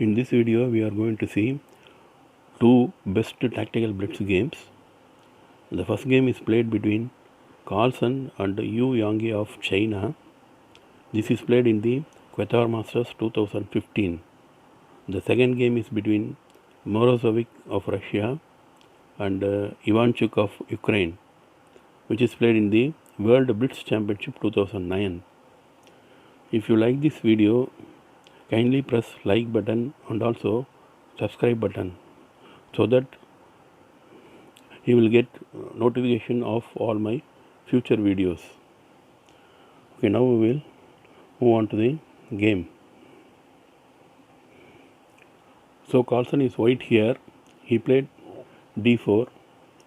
In this video we are going to see two best tactical blitz games. The first game is played between Carlsen and Yu Yangyi of China. This is played in the Qatar Masters 2015. The second game is between Morozovich of Russia and Ivanchuk of Ukraine, which is played in the World Blitz Championship 2009. If you like this video, kindly press like button and also subscribe button so that you will get notification of all my future videos. Okay, now we will move on to the game. So Carlsen is white here. He played d4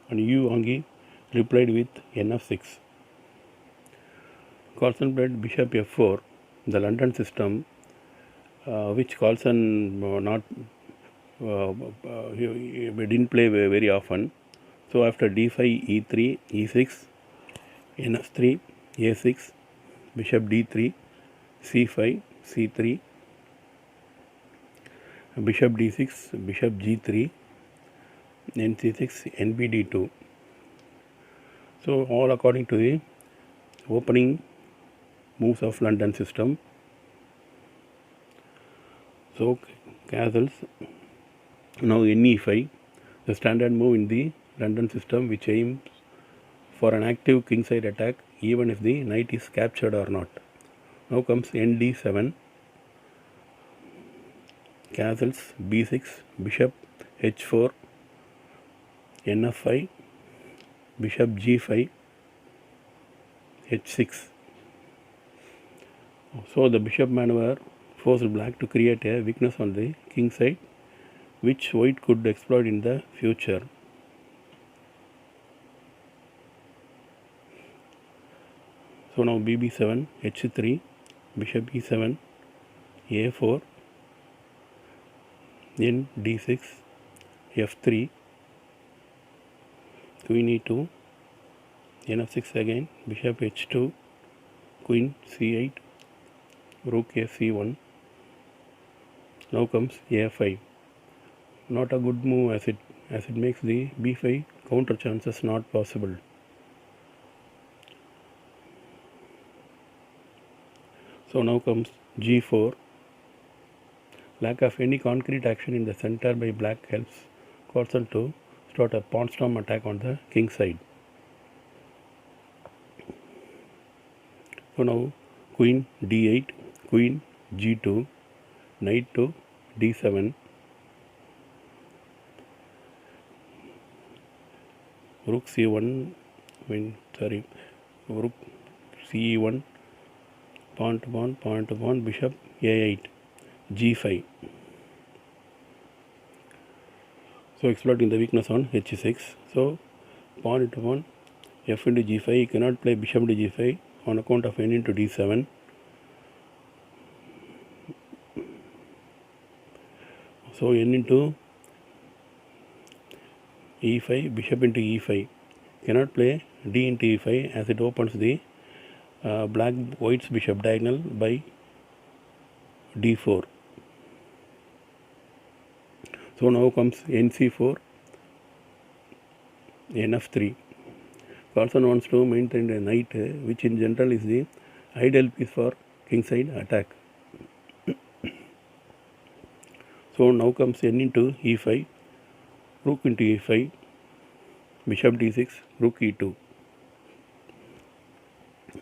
and Yu Yangyi replied with n6. Carlsen played bishop f4, the London system, which Carlsen he didn't play very often. So after d5, e3, e6, ns3, a6, bishop d3, c5, c3, bishop d6, bishop g3, nc6, nbd2. So all according to the opening moves of London system. So castles. Now ne5, the standard move in the London system, which aims for an active kingside attack even if the knight is captured or not. Now comes nd7, castles, b6, bishop h4, nf5, bishop g5, h6. So the bishop maneuver forced black to create a weakness on the king side, which white could exploit in the future. So now bb7, h3, bishop e7, a4, then d6, f3, queen e2, nf6 again, bishop h2, queen c8, rook c1. Now comes a5. Not a good move as it makes the b5 counter chances not possible. So now comes g4. Lack of any concrete action in the center by black helps Carlsen to start a pawn storm attack on the king side. So now queen d8, queen g2, knight to d7, rook c1, rook ce1, pawn to pawn, bishop a8, g5. So exploiting the weakness on h6. So pawn into pawn, f into g5. You cannot play bishop into g5 on account of n into d7. So n into e5, bishop into e5. Cannot play d into e5 as it opens the white's bishop diagonal by d4. So now comes nc4, nf3. Carlsen wants to maintain a knight, which in general is the ideal piece for kingside attack. So now comes n into e5, rook into e5, bishop d6, rook e2,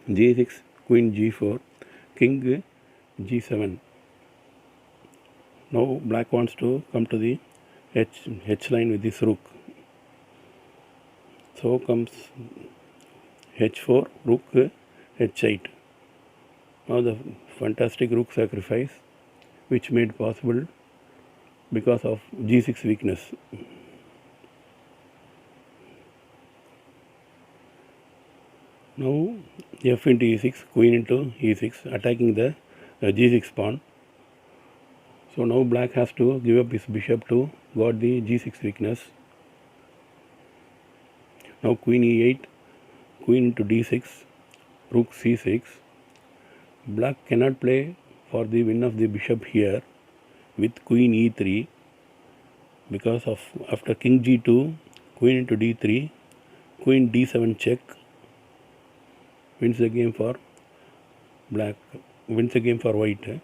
g6, queen g4, king g7. Now black wants to come to the h line with this rook. So comes h4, rook h8. Now the fantastic rook sacrifice, which made possible because of g6 weakness. Now f into e6, queen into e6, attacking the g6 pawn. So now black has to give up his bishop to guard the g6 weakness. Now queen e8, queen into d6, rook c6. Black cannot play for the win of the bishop here. with queen e3, because of after king g2, queen into d3, queen d7 check, wins the game for black, wins the game for white.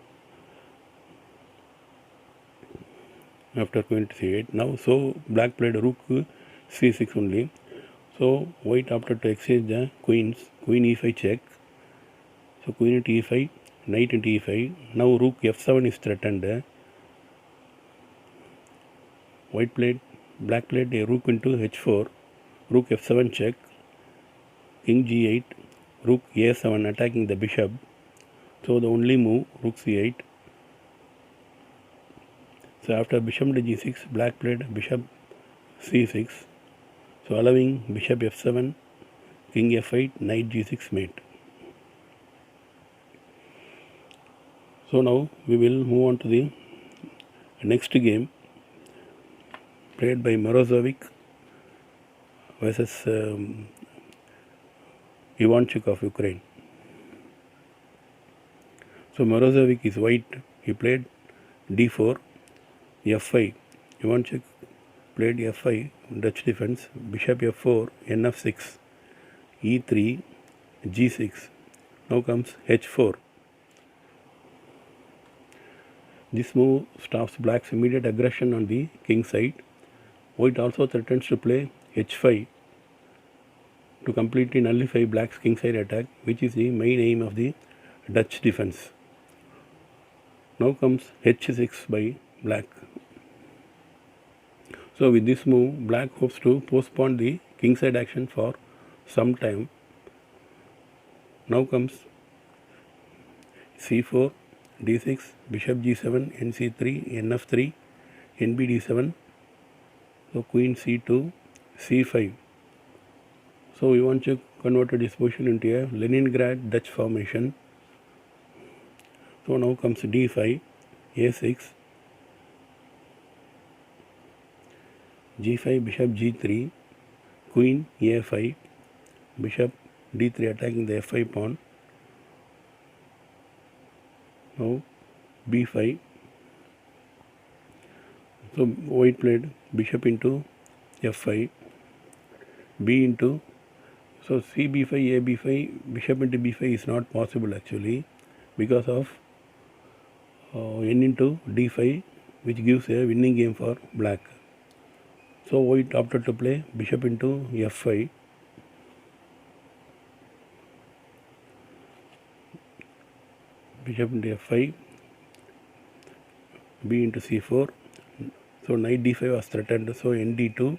After queen to c8. Now, so black played rook c6 only. So white opted to exchange the queens. Queen e5 check. So queen into e5, knight into e5. Now rook f7 is threatened. Black played a rook into h4. Rook f7 check. King g8. Rook a7 attacking the bishop. So the only move, rook c8. So after bishop to g6, black played bishop c6. So allowing bishop f7, king f8, knight g6 mate. So now we will move on to the next game played by Morozovich versus Ivanchuk of Ukraine. So Morozovich is white. He played d4, f5. Ivanchuk played f5, Dutch defense, bishop f4, nf6, e3, g6. Now comes h4. This move stops black's immediate aggression on the king side. White also threatens to play h5 to completely nullify black's kingside attack, which is the main aim of the Dutch defense. Now comes h6 by black. So with this move, black hopes to postpone the kingside action for some time. Now comes c4, d6, bishop g7, nc3, nf3, nbd7. So queen c2, c5. So Ivanchuk converted his position into a Leningrad Dutch formation. So now comes d5, a6, g5, bishop g3, queen a5, bishop d3 attacking the f5 pawn. Now b5. So white played bishop into f5, b into, so c b5, a b5, bishop into b5 is not possible actually because of n into d5, which gives a winning game for black. So white opted to play bishop into f5, bishop into f5, b into c4. So knight d5 was threatened, so nd2.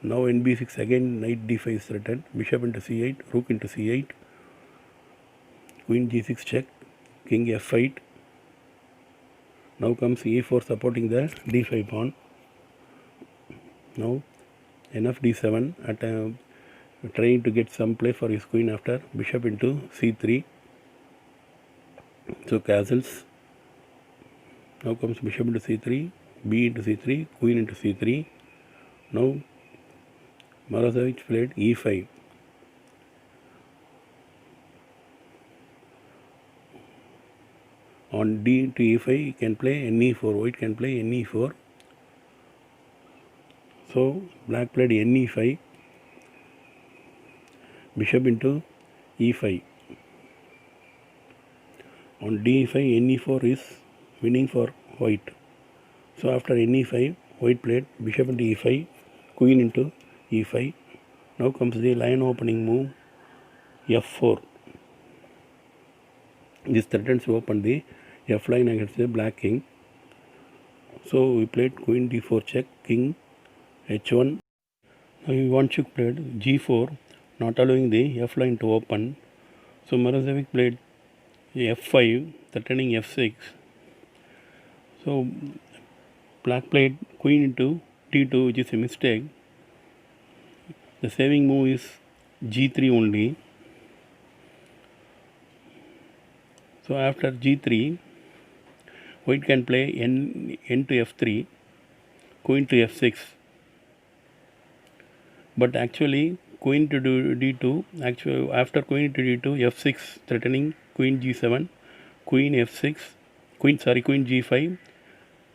Now nb6 again, knight d5 is threatened, bishop into c8, rook into c8, queen g6 check, king f8. Now comes e4 supporting the d5 pawn. Now nf d7 at trying to get some play for his queen after bishop into c3. So castles. Now comes bishop into c3, b into c3, queen into c3. Now Morozovich played e5. On d to e5, he can play ne4. White can play ne4. So black played ne5, bishop into e5. On d5, ne4 is winning for white. So after ne5, white played bishop into e5, queen into e5. Now comes the line opening move f4. This threatens to open the f line against the black king. So we played queen d4 check, king h1. Now Ivanchuk played g4, not allowing the f line to open. So Morozovich played f5, threatening f6. So black played queen into d2, which is a mistake. The saving move is g3 only. So after g3, white can play n to f3, queen to f6. But actually queen to d2, actually after queen to d2, f6 threatening queen g7, queen f6, queen g5,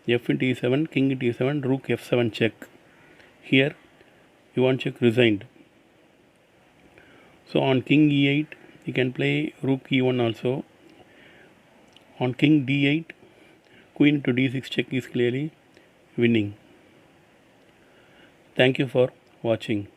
f into e7, king into e7, rook f7 check. Here Ivan Check resigned. So on king e8, you can play rook e1 also. On king d8, queen to d6 check is clearly winning. Thank you for watching.